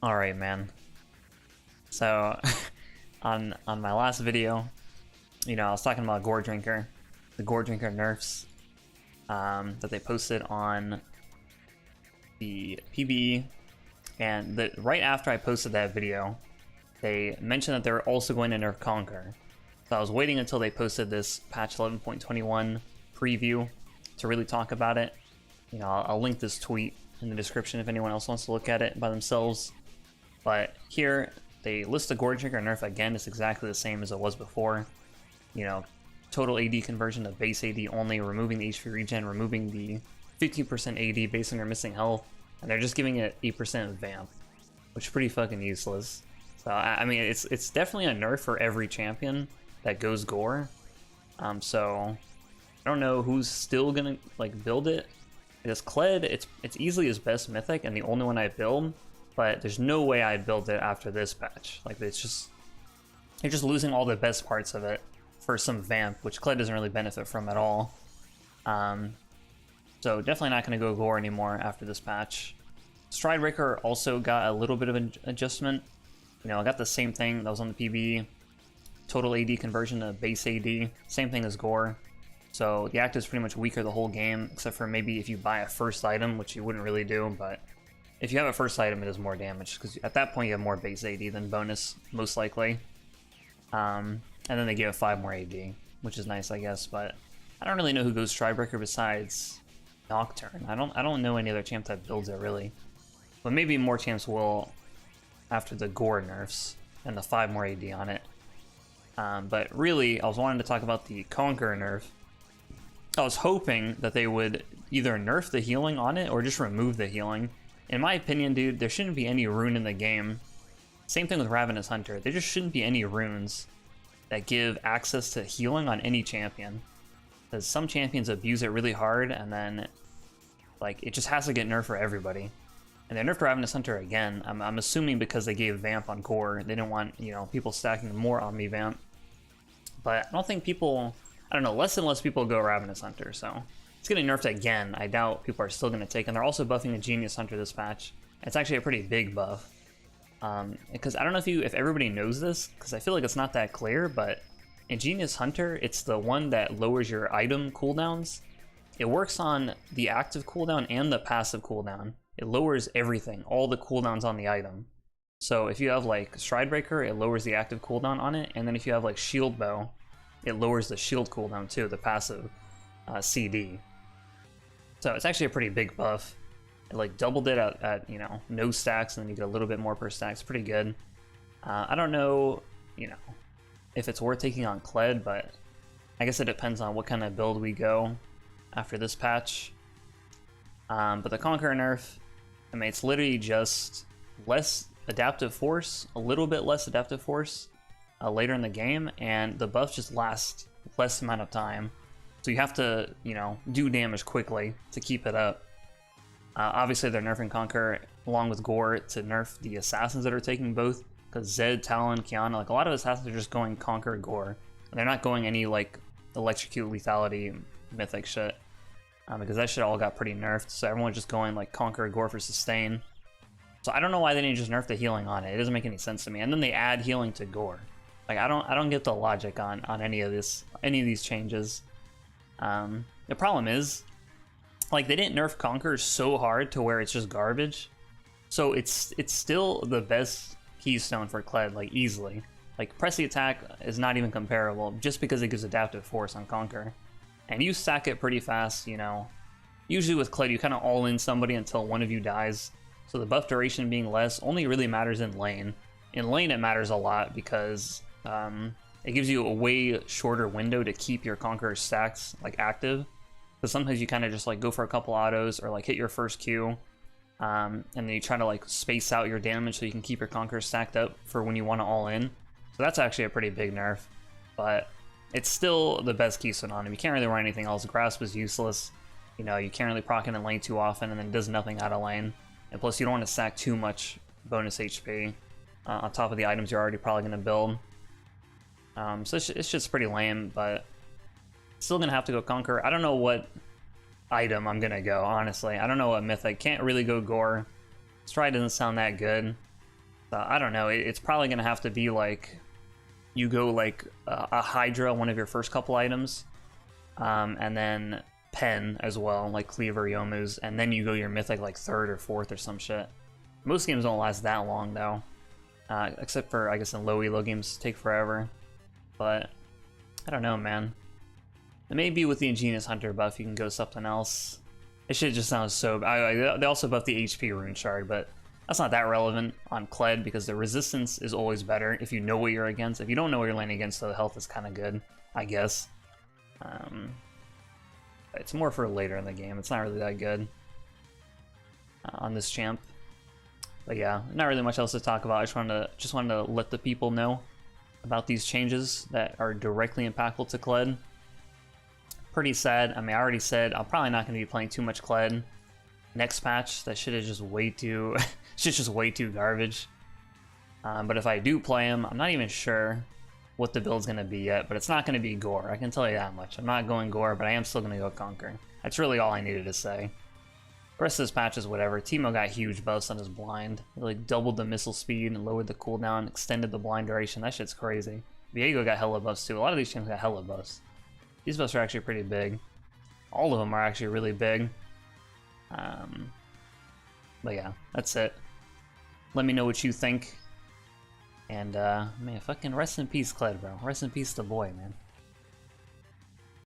Alright, man. So, on my last video, I was talking about Gore Drinker, the Gore Drinker nerfs that they posted on the PBE, and right after I posted that video, they mentioned that they were also going to nerf Conqueror. So I was waiting until they posted this patch 11.21 preview to really talk about it. I'll link this tweet in the description if anyone else wants to look at it by themselves. But here, they list the Gore Drinker nerf again. It's exactly the same as it was before. Total AD conversion to base AD only, removing the HP regen, removing the 15% AD based on your missing health, and they're just giving it 8% vamp, which is pretty fucking useless. So I mean, it's definitely a nerf for every champion that goes Gore. So I don't know who's still gonna build it. Because Kled, it's easily his best mythic and the only one I build, but there's no way I'd build it after this patch. You're just losing all the best parts of it for some vamp, which Kled doesn't really benefit from at all. So definitely not going to go Gore anymore after this patch. Stridebreaker also got a little bit of an adjustment. I got the same thing that was on the PBE. Total AD conversion to base AD, same thing as Gore. So the active is pretty much weaker the whole game, except for maybe if you buy a first item, which you wouldn't really do, but if you have a first item, it does more damage, because at that point you have more base AD than bonus, most likely. And then they give 5 more AD, which is nice, I guess, but I don't really know who goes Stridebreaker besides Nocturne. I don't know any other champ that builds it, really. But maybe more champs will after the Gore nerfs and the 5 more AD on it. But really, I was wanting to talk about the Conqueror nerf. I was hoping that they would either nerf the healing on it or just remove the healing. In my opinion, dude, there shouldn't be any rune in the game. Same thing with Ravenous Hunter. There just shouldn't be any runes that give access to healing on any champion. Because some champions abuse it really hard, and then it just has to get nerfed for everybody. And they nerfed Ravenous Hunter again. I'm assuming because they gave Vamp on Core. They didn't want, people stacking more on me Vamp. But I don't think people... I don't know, less and less people go Ravenous Hunter, so it's getting nerfed again. I doubt people are still going to take, and they're also buffing the Genius Hunter this patch. It's actually a pretty big buff. Because I don't know if everybody knows this, because I feel like it's not that clear, but in Genius Hunter, it's the one that lowers your item cooldowns. It works on the active cooldown and the passive cooldown. It lowers everything, all the cooldowns on the item. So if you have Stridebreaker, it lowers the active cooldown on it, and then if you have Shield Bow, it lowers the shield cooldown too, the passive CD. So it's actually a pretty big buff. It doubled it at no stacks, and then you get a little bit more per stack. It's pretty good. I don't know, if it's worth taking on Kled, but I guess it depends on what kind of build we go after this patch. But the Conqueror nerf, I mean, it's literally just less adaptive force, a little bit less adaptive force later in the game, and the buff just lasts less amount of time. So you have to, do damage quickly to keep it up. Obviously, they're nerfing Conqueror along with Gore to nerf the assassins that are taking both, because Zed, Talon, Kiana, a lot of assassins are just going Conqueror Gore. They're not going any, Electrocute, Lethality, Mythic shit, because that shit all got pretty nerfed, so everyone's just going, Conqueror Gore for Sustain. So I don't know why they didn't just nerf the healing on it. It doesn't make any sense to me. And then they add healing to Gore. I don't get the logic on any of these changes. The problem is, they didn't nerf Conqueror so hard to where it's just garbage. So it's still the best keystone for Kled, easily. Press the attack is not even comparable, just because it gives adaptive force on Conqueror. And you stack it pretty fast, Usually with Kled, you kind of all in somebody until one of you dies. So the buff duration being less only really matters in lane. In lane, it matters a lot because it gives you a way shorter window to keep your Conqueror stacks active. Because sometimes you kind of just go for a couple autos or hit your first Q, and then you try to space out your damage so you can keep your Conqueror stacked up for when you want to all in. So that's actually a pretty big nerf, but it's still the best keystone on him. You can't really run anything else. Grasp is useless. You can't really proc it in lane too often, and then it does nothing out of lane. And plus, you don't want to stack too much bonus HP on top of the items you're already probably going to build. So it's just pretty lame, but still going to have to go Conqueror. I don't know what item I'm going to go, honestly. I don't know what mythic. Can't really go Gore. Stride doesn't sound that good. I don't know. It's probably gonna have to be like you go like a Hydra, one of your first couple items, and then Pen as well, like Cleaver, Yomu's, and then you go your Mythic like third or fourth or some shit. Most games don't last that long though, except for I guess in low elo games take forever. But I don't know, man. It may be with the Ingenious Hunter buff you can go something else. It shit just sounds so. They also buff the HP Rune Shard, but that's not that relevant on Kled because the resistance is always better if you know what you're against. If you don't know what you're landing against, the health is kind of good, I guess. It's more for later in the game. It's not really that good on this champ. But yeah, not really much else to talk about. I just wanted to let the people know about these changes that are directly impactful to Kled. Pretty sad. I mean, I already said I'm probably not going to be playing too much Kled next patch. That shit is just way too shit's just way too garbage. But if I do play him, I'm not even sure what the build's going to be yet, but it's not going to be Gore. I can tell you that much. I'm not going Gore, but I am still going to go Conquer. That's really all I needed to say. The rest of this patch is whatever. Teemo got huge buffs on his blind. He like doubled the missile speed and lowered the cooldown, extended the blind duration. That shit's crazy. Viego got hella buffs too. A lot of these champs got hella buffs. These buffs are actually pretty big. All of them are actually really big. But yeah, that's it. Let me know what you think. And man, fucking rest in peace, Kled, bro. Rest in peace to boy, man.